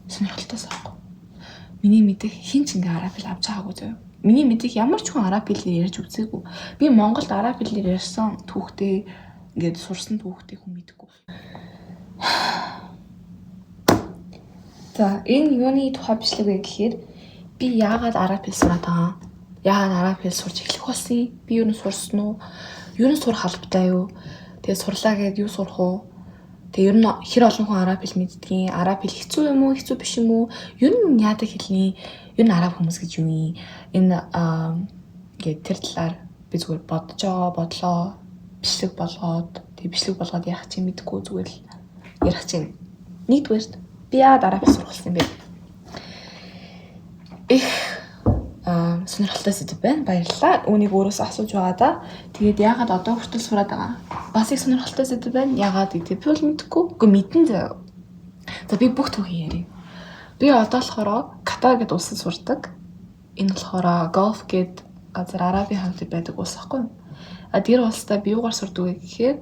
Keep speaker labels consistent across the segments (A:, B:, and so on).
A: сонирхолтой байхгүй. Миний мэдих хин ч ингээ араб хэл авч байгаагүй зөө. Миний мэдих ямар ч хүн араб хэлээр ярьж үзээгүй. Би Монголд араб хэлээр ярьсан түүхтэй ингээд сурсан түүхтэй хүн мэдгүй. За энэ юуны тухай бичлэг вэ гэхээр би яагаад араб хэл сураад байгаа? Яагаад араб хэл сурч эхлэх болсон? Би юу н сурсан уу? Юу н сурах албатай юу? Тэгээ сурлаа гэд юу сурах уу? Тэгээ ер нь хэр олон хүн араб хэл мэддгийг, араб хэл хэцүү юм уу, хэцүү биш юм уу? Ер нь яадаг хэлний, ер нь араб хүмүүс гэж юу юм? Энэ ингээд тэр талаар би зүгээр бодож байгаа, бодлоо бичлэг болгоод, тэгээ бичлэг болгоод яах чинь мэдэхгүй зүгээр л ярих чинь. Нэгдүгээр би яагаад араб хэл сурах болсон юм бэ? Их сонирхолтой сэдв байна. Баярлалаа. Үүнийг өөрөөсөө асууж байгаа да. Тэгээд яагаад одоо хүртэл сураад байгаа? Бас их сонирхолтой сэдв байна. Яагаад гэдэг би бол мэдэхгүй. Үгүй мэдэн заяа. За би бүх түүхийг ярив. Би одоо болохоор Катар гэдэг улсад сурдаг. Энэ болохоор Gulf гэдэг газар Арабын хамтад байдаг улс ахгүй юу? Тэр улстай би юугаар сурдаг вэ гэхээр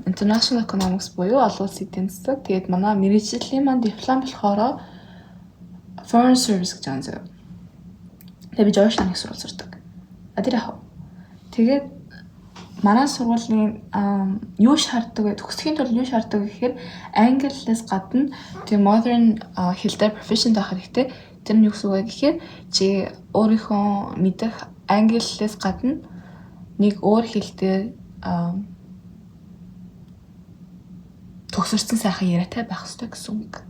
A: International Economics буюу олон улсын эдийн засаг. Тэгээд манай мэргэжлийн маань диплом болохоор Foreign Service гэж байгаа заяа. Тэгээ би Жоржтаун их сургууль сурдаг. Тэр яах вэ? Тэгээд манай сургуулийн юу шаарддаг вэ? Төгсөхийн тулд юу шаарддаг гэхээр англи хэлээс гадна тийм modern хэлээр proficient байх хэрэгтэй. Тэр нь юу гэсэн үг вэ гэхээр чи өөрийнхөө мэдэх англи хэлээс гадна нэг өөр хэл дээр төгсөрсөн сайхан яриатай байх хэрэгтэй гэсэн үг.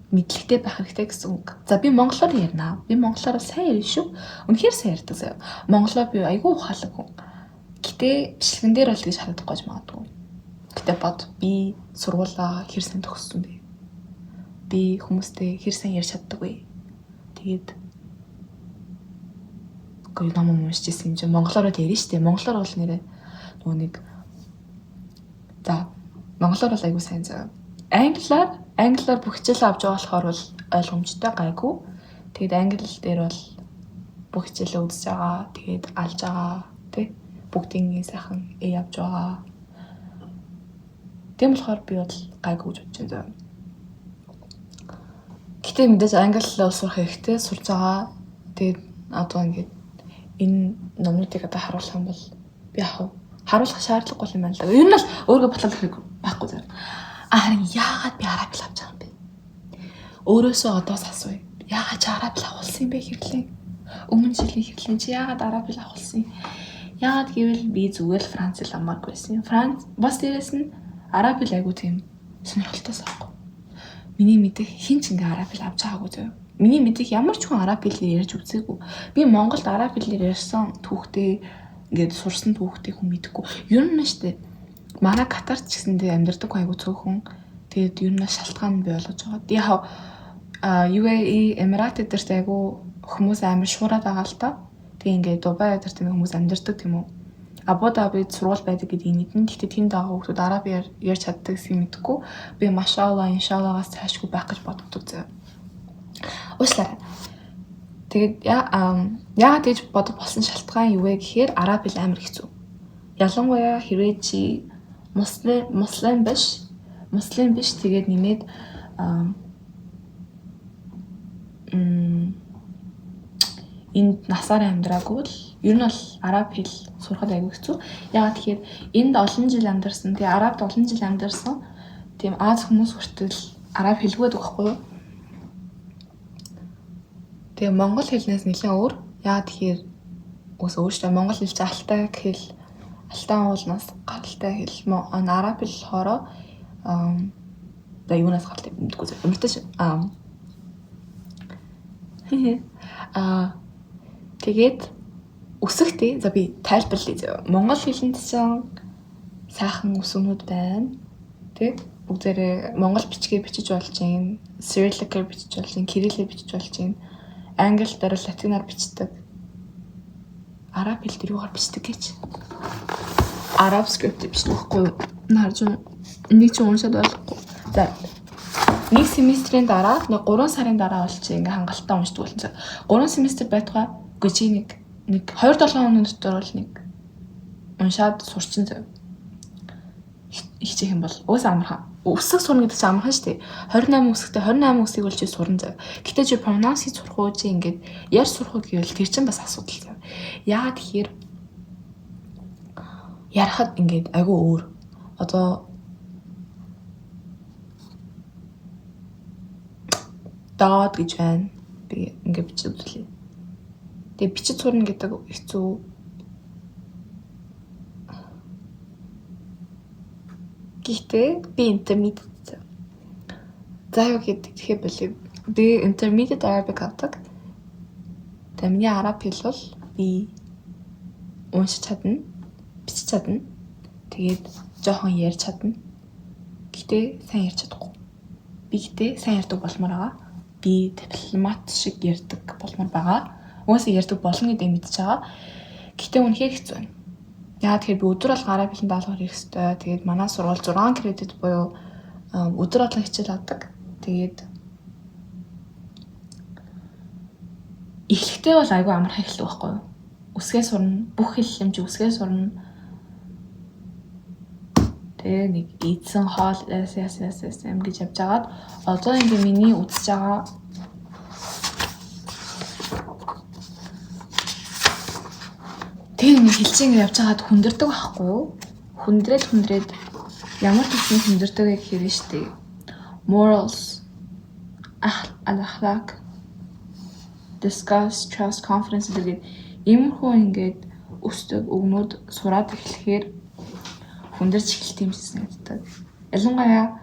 A: Мэдлэгтэй байх хэрэгтэй гэсэн үг. За би монголоор ярина. Би монголоор сайн ярина шүү. Үнэхээр сайн ярьдаг заяа. Монголоор би айгүй ухаалаг хүн. Гэтэ бичлэгэн дээр бол тэгж харагдахгүй ч магадгүй. Гэтэ бод би сургуулаа хэр сайн төгссөн бэ? Би хүмүүстэй хэр сайн ярьж чаддаг вэ? Тэгээд гой ном уншижсэн юм чинь монголоор л ярина шүү дээ. Монголоор бол нэрээ нөгөө нэг за монголоор бол айгүй сайн заяа. Англиар бүх хичээлээ авч байгаа болохоор бол ойлгомжтой гайгүй. Тэгээд англи дээр бол бүх хичээлээ үзэж байгаа. Тэгээд алж байгаа. Тэ бүгдийн сайхан явж байгаа. Тийм болохоор би бол гайгүй гэж бодож байна. Гэтэ мэдээж англи хэлээр сурах хэрэгтэй сурж байгаа. Тэгээд одоо ингээд энэ номнуудыг одоо харуулах юм бол би харуулах шаардлагагүй юм байна л да. Ер нь л өөргөө батлах хэрэг байхгүй зав. Харин яагаад би араб хэл авч байгаа юм бэ? Өөрөөсөө одоос асууя. Яагаад чи араб хэл авсан юм бэ хэвлээ? Өмнө жилийн хэвлээ чи яагаад араб хэл авсан юм? Яагаад гэвэл би зүгээр л Франц хэл амааргүй байсан. Франц бас дээрээс нь араб хэл айгу тийм сонирхолтой байхгүй. Миний мэдих хин ч ингээ араб хэл авч байгаагүй зөө. Миний мэдих ямар ч хүн араб хэлээр ярьж үзээгүй. Би Монголд араб хэлээр ярьсан түүхтэй ингээд сурсан түүхтэй хүн мэдхгүй. Ер нь штэ манай Катарт ч гэсэндээ амьдардаг айгу цөөхөн. Тэгээд ер нь шалтгаан бий болгож байгаа. Яг UAE Эмират дээр айгу хүмүүс амар шуураад байгаа л та. Тэгээ ингээд Дубай дээр тийм хүмүүс амьдардаг тийм үү. Абу Дабид сургууль байдаг гэдэг мэднэ. Гэхдээ тэнд байгаа хүмүүс араб ярьж чаддаг гэсэн мэдхгүй. Би машаалла иншаллагаас цаашгүй байх гэж боддог зөө. Уучлаарай. Тэгээд яагаад гэж бодох болсон шалтгаан юу вэ гэхээр араб хэл амар хэцүү. Ялангуяа хэрвээ чи муслим биш тэгээд нэмээд энд насаар амьдраагүй л ер нь бол араб хэл сурахад аягүй хэцүү. Яагаад тэгэхээр энд олон жил амьдарсан, тэгээ арабд олон жил амьдарсан тийм Аз хүмүүс хүртэл араб хэлгүй байдаг байхгүй юу? Тэгээ монгол хэлнээс нэлээд өөр. Яагаад тэгэхээр өөрөөсөө монгол хэлж алтай хэл алтан уулнаас гаралтай хэл араб хэл болохоор да юунаас гаралтай мэдгүй зөв. Өмнөдөж тэгээд өсөхтэй за би тайлбарлая. Монгол хэлэнд чинь сайхан үсгнүүд байна. Тэг бүгдээрээ монгол бичгээ бичиж болж юм, cyrillic-ээр бичиж болж юм, кириллээр бичиж болж юм. Англи дээр латинаар бичдэг. Араб хэл дээр юугаар бичдэг гэж? Араб скрипт бичдэг байхгүй юу? Харж нэг ч уншаад болохгүй. За нэг семестрийн дараа, нэг 3 сарын дараа бол чи ингээ хангалттай уншдаг болсон. 3 семестр байтугай үгүй чи нэг 2-7 хоногийн дотор бол нэг уншаад сурчин зав. Хичээх юм бол уус амархан. үсэг сурна гэдэг чинь амархан шүү дээ. 28 үсэгтэй 28 үсгийг бол чи сурна зав. Гэтэ чи pronounce сурах уу чи ингээд ярьж сурах уу гэвэл тэр чинь бас асуудал зав. Яагаад тэгэхээр ярахад ингээд айгүй өөр. Одоо доод гэж байна. Би ингээд бичиж үзлээ. Тэгээ бичиж сурна гэдэг хэцүү. Гэхдээ би intermediate. За юу гэдэг тэгэхээр болив. Би intermediate Arabic авдаг. Тэгээ миний араб хэл бол би уншиж чадна, бичиж чадна. Тэгээд жоохон ярьж чадна. Гэхдээ сайн ярьж чадахгүй. Би гэхдээ сайн ярьдаг болмоор байгаа. Би дипломат шиг ярьдаг болмоор байгаа. Угаасаа ярьдаг болно гэдэг мэдчихэж байгаа. Гэхдээ үнэхээр хэцүү байна. Яагаад тэгэхээр би өдөр алга араб хэлэнд даалгавар хийх ёстой. Тэгээд манай сургууль 6 кредит буюу өдөр алга хичээл авдаг. Тэгээд эхлэхдээ бол айгүй амархан эхэлдэг байхгүй юу? Үсгээ сурна, бүх хэллэмж үсгээ сурна. Тэгээ нэг ийдсэн хоол яс гэж явж агаад одоо ингээ миний үзэж байгаа тэг нэг хэлцээ явж байгаад хүндэрдэг байхгүй юу? Хүндрээд ямар төсний хүндэрдэг гэхээр нь штэ. Morals, al-akhlaq, discuss, trust, confidence гэдэг иймэрхүү ингээд өсдөг өгнүүд сураад эхлэхээр хүндэрч эхэлт юм шиг санагддаг. Ялангуяа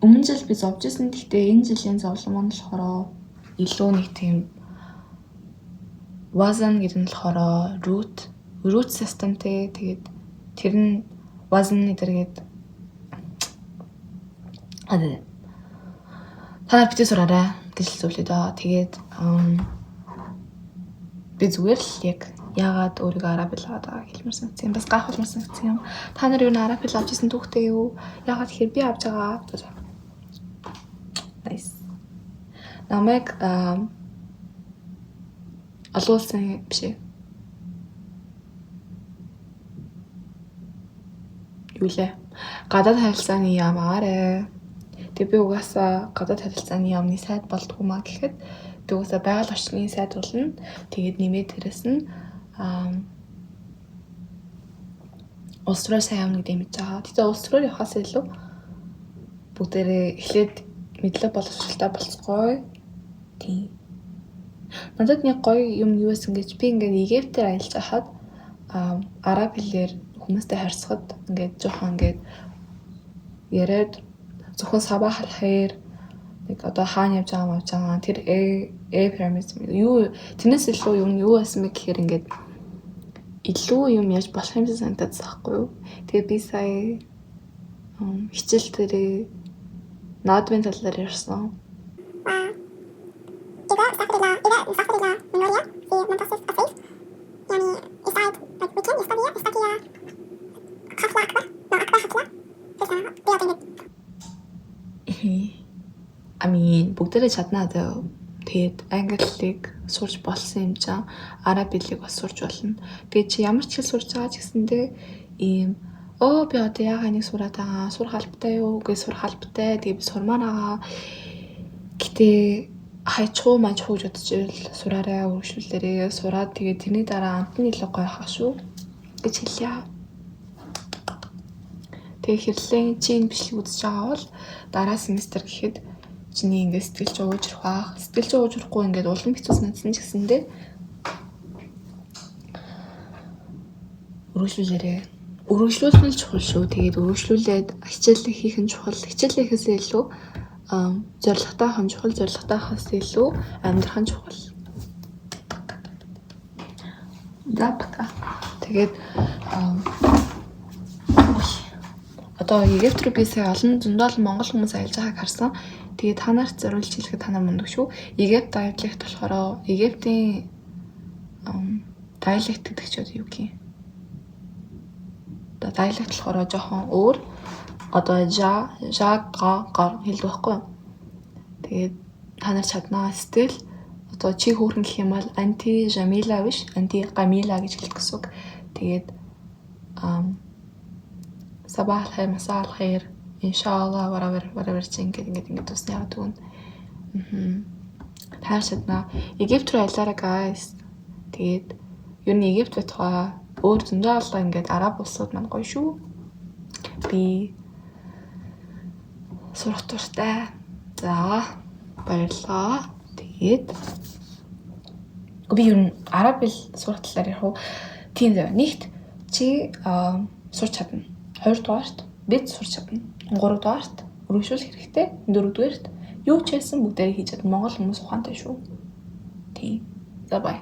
A: өмнө жил би зовж исэн. Гэхдээ энэ жилийн зовлон маань болохоор илүү нэг тийм wazn гэдэг нь болохоор root systemтэй. Тэгээд тэр нь wazn гэдэргээд та битээ сураарай гэж хэлсэн доо. Тэгээд би зүгээр л яг яагаад өөрийгөө араб хэл аваад хэлмээр санагдсан юм. Бас гайхалмаар санагдсан юм. Та нар юу н араб хэл авч ирсэн түүхтэй юу? Яагаад тэгэхээр би авч байгаа. Nice. Намайг олон улсын биш ээ. Юу лээ? Гадаад харилцааны яам аарэ. Тэг би угаасаа гадаад харилцааны яамны сайд болдгоо маа гэхэд тэг угаасаа байгаль орчны сайд болно. Тэгээд нэмээд тэрэс нь улс руу сайн явна гэдэг мэдж байгаа. Тэгтээ улс руу явахаас илүү бүгдээрээ эхлээд мэдлэг боловсралтай болцгоё. Тийм. Надад нэг гоё юм юу байсан гэж би ингээд Египтээр аялж байхад араб хэлээр хүмүүстэй харьцахад ингээд жоохон ингээд яриад зөвхөн сабах алхайр нэг одоо хаана явж байгаа тэр пирамид юу тэрнээс илүү юу байсан бэ гэхээр ингээд илүү юм яаж болох юм шиг санагдаад байхгүй юу. Тэгээ би сая хичээл дээрээ наадмын талаар ярьсан. Бүгдээрээ чаднаа даа. Тэгээд англи хэлийг сурч болсон юм чам араб хэлийг бас сурч болно. Тэгээд чи ямар ч хэл сурч байгаа ч гэсэндээ ийм би одоо яагаад нэг сураад байгаа сурах албатай юу гэж сурах албатай. Тэгээд би сурмаар байгаа. Гэтэ хайчгүй мачгүй гэж бодож ирэл сураарай өргөжлүүлээрээ сураад тэгээд тэрний дараа амтны илүү гоё хаа шүү гэж хэлье. Тэгээд хэрлийн чинь бичлэг үзэж байгаа бол дараа семестр гэхэд чиний ингээд сэтгэлж уужрах баах. Сэтгэлж уужрахгүй ингээд улам хэцүү санагдсан ч гэсэндээ өргөжлүүлээрээ. Өргөжлүүлэх нь чухал шүү. Тэгээд өргөжлүүлээд хичээлээ хийх нь чухал. Хичээлээ хийхээс илүү зорилготой хан чухал, зорилготой хаас илүү амьдрах нь чухал. Дапка. Тэгээд одоо Египт рүү би сая олон зөндөл монгол хүмүүс аялж байгааг харсан. Тэгээд та нарт зориулж хэлэхэд та нар мундаг шүү. Египт диалект болохоор Египтийн диалект гэдэг чинь юу гэх юм? Одоо диалект болохоор жоохон өөр. Одоо га хэлдэг байхгүй юу? Тэгээд та нар чаднаа стил одоо чи хөөрхөн гэх юм бол анти Жамила биш, анти Камила гэж хэлэх гэсэн үг. Тэгээд сабах алхайр, масаа алхайр Inshallah whatever чи ингээд тусна яагаад тэгвэл. Таашаадна. Египт руу ялаараа guys. Тэгээд ер нь Египт байтугай өөр зөндөө алга ингээд араб улсууд маань гоё шүү. Би сурах туртай. За баярлалаа. Тэгээд би ер нь араб хэл сурах талаар ярих уу? Тийм зав. Нэгт чи сурч чадна. Хоёрдугаарт бид сурч чадна. Гуравдугаарт өргөжүүлэх хэрэгтэй. Дөрөвдүгээрт юу ч хэлсэн бүгдээрээ хийж чадна. Монгол хүмүүс ухаантай шүү. Тийм. За бай.